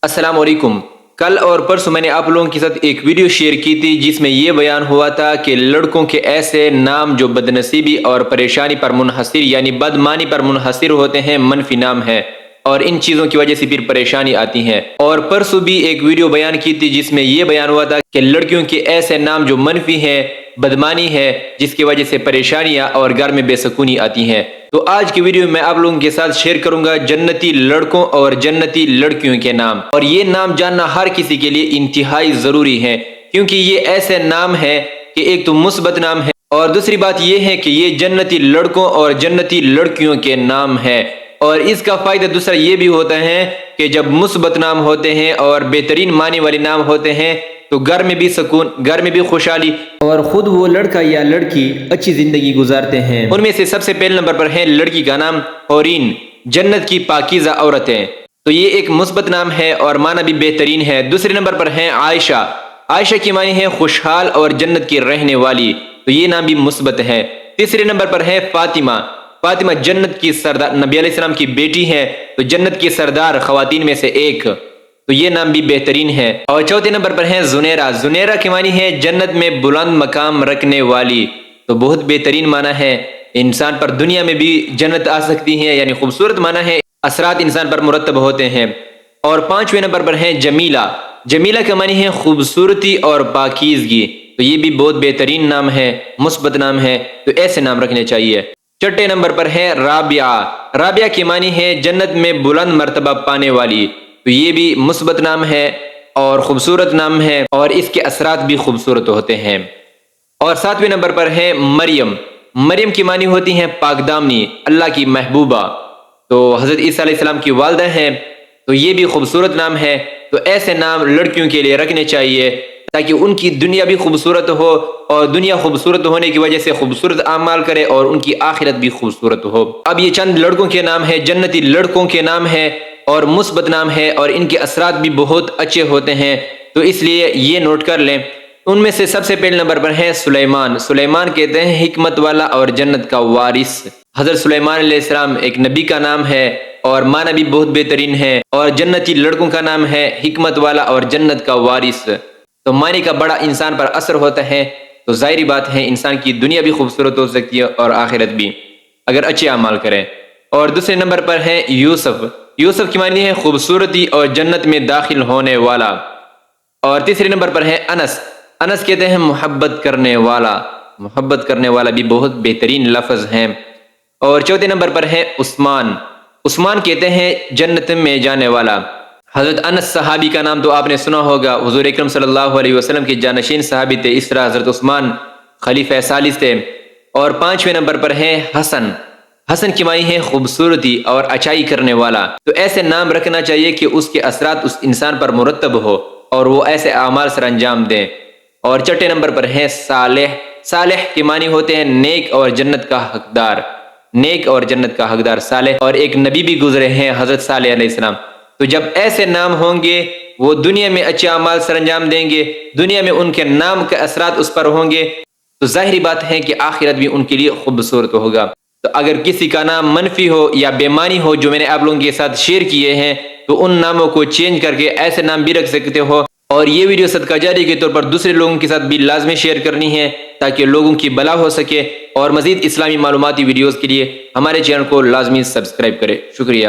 السلام علیکم۔ کل اور پرسوں میں نے آپ لوگوں کے ساتھ ایک ویڈیو شیئر کی تھی جس میں یہ بیان ہوا تھا کہ لڑکوں کے ایسے نام جو بدنصیبی اور پریشانی پر منحصر یعنی بدمانی پر منحصر ہوتے ہیں، منفی نام ہے، اور ان چیزوں کی وجہ سے پھر پریشانی آتی ہے۔ اور پرسوں بھی ایک ویڈیو بیان کی تھی جس میں یہ بیان ہوا تھا کہ لڑکیوں کے ایسے نام جو منفی ہیں، بدمانی ہے، جس کی وجہ سے پریشانیاں اور گھر میں بے سکونی آتی ہیں۔ تو آج کی ویڈیو میں آپ لوگوں کے ساتھ شیئر کروں گا جنتی لڑکوں اور جنتی لڑکیوں کے نام، اور یہ نام جاننا ہر کسی کے لیے انتہائی ضروری ہے، کیونکہ یہ ایسے نام ہے کہ ایک تو مثبت نام ہے، اور دوسری بات یہ ہے کہ یہ جنتی لڑکوں اور جنتی لڑکیوں کے نام ہے۔ اور اس کا فائدہ دوسرا یہ بھی ہوتا ہے کہ جب مثبت نام ہوتے ہیں اور بہترین معنی والے نام ہوتے ہیں تو گھر میں بھی سکون، گھر میں بھی خوشحالی، اور خود وہ لڑکا یا لڑکی اچھی زندگی گزارتے ہیں۔ ان میں سے سب سے پہلے نمبر پر ہے لڑکی کا نام حورین، جنت کی پاکیزہ عورتیں، تو یہ ایک مثبت نام ہے اور معنی بھی بہترین ہے۔ دوسرے نمبر پر ہے عائشہ، عائشہ کی معنی ہے خوشحال اور جنت کی رہنے والی، تو یہ نام بھی مثبت ہے۔ تیسرے نمبر پر ہے فاطمہ، فاطمہ جنت کی سردار، نبی علیہ السلام کی بیٹی ہے، تو جنت کی سردار خواتین میں سے ایک، تو یہ نام بھی بہترین ہے۔ اور چوتھے نمبر پر ہے زنیرہ، زنیرہ کی معنی ہے جنت میں بلند مقام رکھنے والی، تو بہت بہترین معنی ہے، انسان پر دنیا میں بھی جنت آ سکتی ہے، یعنی خوبصورت معنی ہے، اثرات انسان پر مرتب ہوتے ہیں۔ اور پانچویں نمبر پر ہے جمیلہ، جمیلہ کا معنی ہے خوبصورتی اور پاکیزگی، تو یہ بھی بہت بہترین نام ہے، مثبت نام ہے، تو ایسے نام رکھنے چاہیے۔ چھٹے نمبر پر ہے رابعہ، رابعہ کی معنی ہے جنت میں بلند مرتبہ پانے والی، تو یہ بھی مثبت نام ہے اور خوبصورت نام ہے، اور اس کے اثرات بھی خوبصورت ہوتے ہیں۔ اور ساتویں نمبر پر ہے مریم، مریم کی معنی ہوتی ہیں پاک دامنی، اللہ کی محبوبہ، تو حضرت عیسیٰ علیہ السلام کی والدہ ہیں، تو یہ بھی خوبصورت نام ہے، تو ایسے نام لڑکیوں کے لیے رکھنے چاہیے تاکہ ان کی دنیا بھی خوبصورت ہو، اور دنیا خوبصورت ہونے کی وجہ سے خوبصورت اعمال کرے اور ان کی آخرت بھی خوبصورت ہو۔ اب یہ چند لڑکوں کے نام ہیں، جنتی لڑکوں کے نام ہیں اور مثبت نام ہے، اور ان کے اثرات بھی بہت اچھے ہوتے ہیں، تو اس لیے یہ نوٹ کر لیں۔ ان میں سے سب سے پہلے نمبر پر ہے سلیمان، سلیمان کہتے ہیں حکمت والا اور جنت کا وارث۔ حضرت سلیمان علیہ السلام ایک نبی کا نام ہے اور معنی بھی بہت بہترین ہے، اور جنتی لڑکوں کا نام ہے حکمت والا اور جنت کا وارث، تو معنی کا بڑا انسان پر اثر ہوتا ہے، تو ظاہری بات ہے انسان کی دنیا بھی خوبصورت ہو سکتی ہے اور آخرت بھی، اگر اچھے اعمال کریں۔ اور دوسرے نمبر پر ہے یوسف، یوسف کی معنی ہے خوبصورتی اور جنت میں داخل ہونے والا۔ اور تیسرے نمبر پر ہے انس، انس کہتے ہیں محبت کرنے والا، محبت کرنے والا بھی بہت بہترین لفظ ہیں۔ اور چوتھے نمبر پر ہے عثمان، عثمان کہتے ہیں جنت میں جانے والا۔ حضرت انس صحابی کا نام تو آپ نے سنا ہوگا، حضور اکرم صلی اللہ علیہ وسلم کے جانشین صحابی تھے، اس طرح حضرت عثمان خلیفہ ثالث تھے۔ اور پانچویں نمبر پر ہے حسن، حسن کی معنی ہے خوبصورتی اور اچائی کرنے والا، تو ایسے نام رکھنا چاہیے کہ اس کے اثرات اس انسان پر مرتب ہو اور وہ ایسے اعمال سر انجام دیں۔ اور چھٹے نمبر پر ہے صالح، صالح کے معنی ہوتے ہیں نیک اور جنت کا حقدار، نیک اور جنت کا حقدار صالح، اور ایک نبی بھی گزرے ہیں حضرت صالح علیہ السلام، تو جب ایسے نام ہوں گے وہ دنیا میں اچھے اعمال سر انجام دیں گے، دنیا میں ان کے نام کے اثرات اس پر ہوں گے، تو ظاہری بات ہے کہ آخرت بھی ان کے لیے خوبصورت ہوگا۔ تو اگر کسی کا نام منفی ہو یا بے معنی ہو جو میں نے آپ لوگوں کے ساتھ شیئر کیے ہیں، تو ان ناموں کو چینج کر کے ایسے نام بھی رکھ سکتے ہو، اور یہ ویڈیو صدقہ جاری کے طور پر دوسرے لوگوں کے ساتھ بھی لازمی شیئر کرنی ہے تاکہ لوگوں کی بھلا ہو سکے، اور مزید اسلامی معلوماتی ویڈیوز کے لیے ہمارے چینل کو لازمی سبسکرائب کریں۔ شکریہ۔